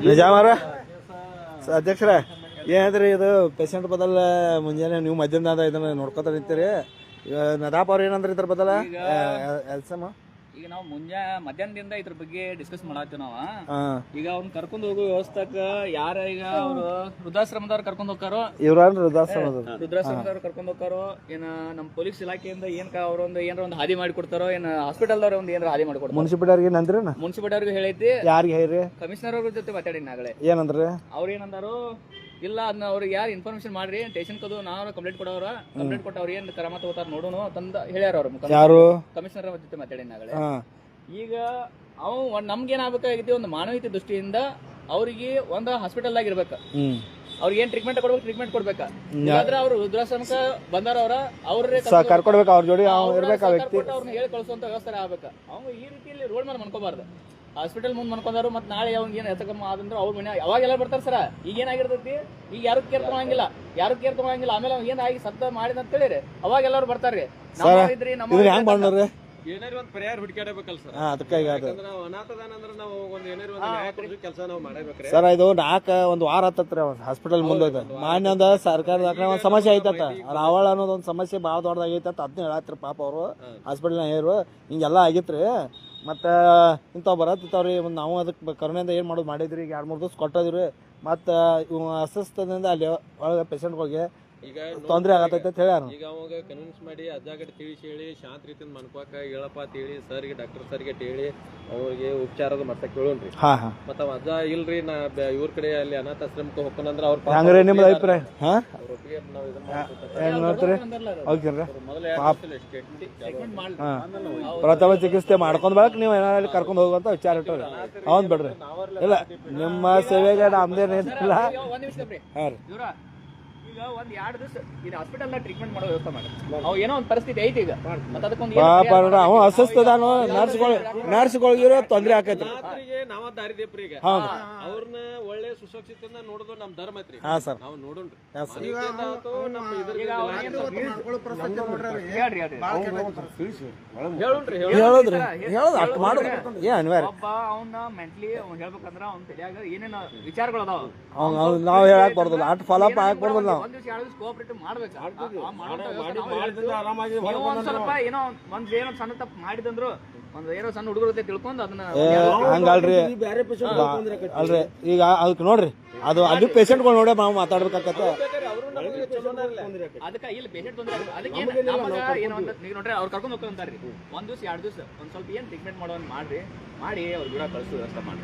ನಿಜಾಮಾರ ಅಧ್ಯಕ್ಷರ ಏನಾದ್ರಿ ಇದು ಪೇಷಂಟ್ ಬದಲ ಮುಂಜಾನೆ ನೀವು ಮಧ್ಯಾಹ್ನ ಇದನ್ನ ನೋಡ್ಕೊತ ನಿಂತೀರಿ. ನದಾಪ್ ಅವ್ರ ಏನಂದ್ರೆ ಇದ್ರ ಬದಲ ಎಲ್ಸಮ್ಮ ಈಗ ನಾವು ಮಧ್ಯಾಹ್ನದಿಂದ ಇದ್ರ ಬಗ್ಗೆ ಡಿಸ್ಕಸ್ ಮಾಡತ್ತೀವಿ ನಾವು. ಈಗ ಅವ್ನ ಕರ್ಕೊಂಡು ಹೋಗೋ ವ್ಯವಸ್ಥೆಕ ಯಾರ ಈಗ ಅವ್ರು ವೃದ್ಧಾಶ್ರಮದವ್ರು ಕರ್ಕೊಂಡು ಹೋಗ್ತಾರೋ, ವೃದ್ಧಾಶ್ರಮದವ್ರು ಕರ್ಕೊಂಡು ಹೋಗ್ತಾರೋ, ಏನ ನಮ್ಮ ಪೊಲೀಸ್ ಇಲಾಖೆಯಿಂದ ಅವ್ರೊಂದು ಏನಾರ ಒಂದು ಹಾದಿ ಮಾಡಿ ಕೊಡ್ತಾರೋ, ಏನ್ ಹಾಸ್ಪಿಟಲ್ದವ್ರ ಒಂದು ಏನಾರ ಹಾದಿ ಮಾಡ್ಕೊಡ್ತಾರೋ. ಮುನ್ಸಿಪಾಲಿಟಿ ಅವ್ರಿಗೆ ಹೇಳೈತಿ. ಯಾರಿಗೆ ಹೇಳಿ? ಕಮಿಷನರ್ ಅವ್ರ ಜೊತೆ ಮಾತಾಡಿನ ಆಗಲೇ. ಏನಂದ್ರೆ ಅವ್ರ ಏನಂದಾರು, ಇಲ್ಲ ಅದನ್ನ ಅವ್ರಿಗೆ ಯಾರು ಇನ್ಫಾರ್ಮೇಶನ್ ಮಾಡ್ರಿ, ಸ್ಟೇಷನ್ ಕದು ನಾವು ಕಂಪ್ಲೇಂಟ್ ಕೊಟ್ಟು ಅವ್ರು ಏನ್ ಕ್ರಮ ತಗೋತಾರ ನೋಡೋಣ ತಂದ ಹೇಳ್ಯಾರ ಅವ್ರು. ಯಾರು? ಕಮಿಷನರ್ ಅವ್ರ ಜೊತೆ ಮಾತಾಡಿನಾಗಲೇ. ಈಗ ಅವ್ ನಮ್ಗೇನ್ ಆಗ್ಬೇಕಾಗೈತಿ, ಒಂದು ಮಾನವೀಯತೆ ದೃಷ್ಟಿಯಿಂದ ಅವ್ರಿಗೆ ಒಂದು ಹಾಸ್ಪಿಟಲ್ ಆಗಿರ್ಬೇಕು. ಅವ್ರಿಗೆ ಏನ್ ಟ್ರೀಟ್ಮೆಂಟ್ ಕೊಡ್ಬೇಕ. ಇಲ್ಲಾಂದ್ರೆ ಅವ್ರು ವೃದ್ಧಾಶ್ರಮಕ್ಕೆ ಬಂದಾರ ಅವ್ರೇ ಕರ್ಕೊಡ್ಬೇಕು, ಅವ್ರ ಜೋಡಿ ಅವ್ರನ್ನ ಹೇಳಿ ಕಳ್ಸುವಂತ ವ್ಯವಸ್ಥೆ ಆಗ್ಬೇಕು. ಅವ್ನು ಈ ರೀತಿಯಲ್ಲಿ ರೋಡ್ ಮೇಲೆ ಮನ್ಕೋಬಾರ್ದು. ಹಾಸ್ಪಿಟಲ್ ಮುಂದೆ ಮನ್ಕೊಂಡಾರು ಮತ್ತೆ ನಾಳೆ ಅವ್ನಿಗೆ ಏನು ಎತ್ತಕಮ್ಮ ಆದಂದ್ರೆ ಅವ್ರ ಮನೆ ಅವಾಗೆಲ್ಲ ಬರ್ತಾರ ಸರ. ಈಗ ಏನಾಗಿರ್ತೈತಿ, ಈಗ ಯಾರು ಕೇರ್ ತಗೊಂಗಿಲ್ಲ. ಆಮೇಲೆ ಅವ್ನು ಏನಾಗಿ ಸತ್ತ ಮಾಡಿದ ಅಂತ ಹೇಳಿರಿ ಅವಾಗ ಎಲ್ಲರೂ ಬರ್ತಾರ್ರಿ. ಏನಾರು ಒಂದು ಪರಿಹಾರ ಹುಡುಕಾಡಬೇಕಲ್ಲ ಸರ್. ಅನಾಥದಾನ ಅಂದ್ರೆ ನಾವು ಒಂದು ಏನಾರು ಒಂದು ನ್ಯಾಯ ಕೊಡೋ ಕೆಲಸ ನಾವು ಮಾಡಬೇಕ್ರಿ ಸರ್. ಇದು ಒಂದು ವಾರ ಹತ್ತತ್ರಿ ಹಾಸ್ಪಿಟಲ್ ಮುಂದೆ ಮಾನ್ಯ ಒಂದು ಸರ್ಕಾರದ ಒಂದು ಸಮಸ್ಯೆ ಐತತ್ತ. ರಾವಳ ಅನ್ನೋದು ಒಂದು ಸಮಸ್ಯೆ ಭಾಳ ದೊಡ್ಡದಾಗೈತ. ಅದನ್ನ ಹೇಳತ್ರಿ ಪಾಪ ಅವರು ಹಾಸ್ಪಿಟಲ್ನ ಹೇರು ಹಿಂಗೆಲ್ಲ ಆಗಿತ್ರಿ. ಮತ್ತು ಇಂಥವು ಬರತ್ತಿತ್ತವ್ರಿ. ನಾವು ಅದಕ್ಕೆ ಕರುಣೆಯಿಂದ ಏನು ಮಾಡೋದು ಮಾಡಿದ್ರಿ. ಈಗ 2-3 ದಿವಸ ಕೊಟ್ಟದ್ರಿ. ಮತ್ತು ಅಸ್ವಸ್ಥದಿಂದ ಅಲ್ಲಿ ಒಳಗೆ ಪೇಷಂಟ್ಗಳಿಗೆ ಈಗ ತೊಂದರೆ ಆಗತೈತೆ ಅಂತ ಹೇಳ್ಯಾರ. ಈಗ ಅವಾಗ ಕನ್ವಿನ್ಸ್ ಮಾಡಿ ಅಜ್ಜಾಗಡೆ ತಿಳಿಸಿ ಹೇಳಿ ಶಾಂತ ರೀತಿಯಿಂದ ಮನ್ಕೋಕ ಹೇಳಪ್ಪ ಅಂತ ಹೇಳಿ ಸರ್ಗೆ ಡಾಕ್ಟರ್ ಸರ್ಗೆ ಹೇಳಿ ಅವ್ರಿಗೆ ಉಪಚಾರದ ಮಾಡ್ಸಕ್ ಹೇಳೋನ್ರಿ. ಮತ್ತ ಅವ ಅಜ್ಜ ಇಲ್ರಿ ನಾ ಇವ್ರ ಕಡೆ ಅಲ್ಲಿ ಅನಾಥಾಶ್ರಮಕ್ಕೆ ಹೋಗ್ತಾನಂದ್ರ ಅವ್ರ ನಿಮ್ದು ಅಭಿಪ್ರಾಯ ಪ್ರಥಮ ಚಿಕಿತ್ಸೆ ಮಾಡ್ಕೊಂಡ್ ಬಳಕ ನೀವು ಏನಾದ್ರು ಕರ್ಕೊಂಡು ಹೋಗುವಂತ ವಿಚಾರ ಇಟ್ಟವ್ರಿ. ಅವನ್ ಬಿಡ್ರಿ. ಇಲ್ಲ ನಿಮ್ಮ ಸೇವೆಗೆ ನಮ್ದೇನಿಲ್ಲ. ಹಾ ರೀ. ಈಗ ಒಂದ್ 2 ದಿವಸ ಇದು ಹಾಸ್ಪಿಟಲ್ ನ ಟ್ರೀಟ್ಮೆಂಟ್ ಮಾಡೋ ವ್ಯವಸ್ಥೆ ಮಾಡಿ. ಅವ್ ಏನೋ ಒಂದ್ ಪರಿಸ್ಥಿತಿ ಐತಿ ಈಗ. ಮತ್ತೆ ಅದಕ್ಕೊಂದು ಅವ ಅಸ್ವಸ್ಥದಾನು ನರ್ಸ್ಗಳಿಗಿರೋ ತೊಂದ್ರೆ ಆಕೈತ್ರಿ. ನಾವ ದಾರಿದೀಪ್ರಿ. ಈಗ ಅವ್ರನ್ನ ಒಳ್ಳೆ ಸುರಕ್ಷಿತದಿಂದ ನೋಡೋದು ನಮ್ ಧರ್ಮ ಐತ್ರಿ. ನಾವು ನೋಡೋಣ್ರಿ. ಒಬ್ಬ ಅವನ್ನ ಮೆಂಟಲಿ ಹೇಳ್ಬೇಕಂದ್ರ ಅವ್ನ ತಲೆಯಾಗ ಏನೇನ ವಿಚಾರಗಳು ಅದಾವ ನಾವ್ ಹೇಳಕ್ ಬರ್ದಲ್ಲ. ಅಟ್ ಫಾಲೋ ಅಪ್ ಹಾಕ್ ಬರ್ದಲ್ಲ. ನಾವು ಒಂದ್ ದಿವಸ 2 ದಿವಸ ಕೋಆಪರೇಟಿವ್ ಮಾಡ್ಬೇಕು. ಒಂದ್ ಸ್ವಲ್ಪ ಏನೋ ಏನೋ ಸಣ್ಣ ತಪ್ಪು ಮಾಡಿದಂದ್ರು ಏನೋ ಸಣ್ಣ ಹುಡುಗರ ತಿಳ್ಕೊಂಡು ಅದನ್ನ ಹಂಗಲ್ರಿ. ಅಲ್ರಿ ಈಗ ಅದಕ್ಕೆ ನೋಡ್ರಿ, ಅದು ಅಲ್ಲಿ ಪೇಷಂಟ್ಗಳು ನೋಡೇ ನಾವು ಮಾತಾಡ್ಬೇಕಾಗತ್ತೆ. ಅದಕ್ಕೆ ಇಲ್ಲಿ ಪೇಷಂಟ್ ಬಂದ್ರೆ ಅದಕ್ಕೆ ಏನೋ ನೀವು ನೋಡ್ರಿ ಅವ್ರು ಕರ್ಕೊಂಡು ಹೋಗ್ತಾರಂತಾರ್ರಿ. 1 ದಿವಸ 2 ದಿವಸ ಒಂದ್ ಸ್ವಲ್ಪ ಏನ್ ಟ್ರೀಟ್ಮೆಂಟ್ ಮಾಡೋನ್ ಮಾಡಿ ಅವ್ರ ಕೂಡ ಕಳ್ಸೋ ವ್ಯವಸ್ಥೆ ಮಾಡಿ.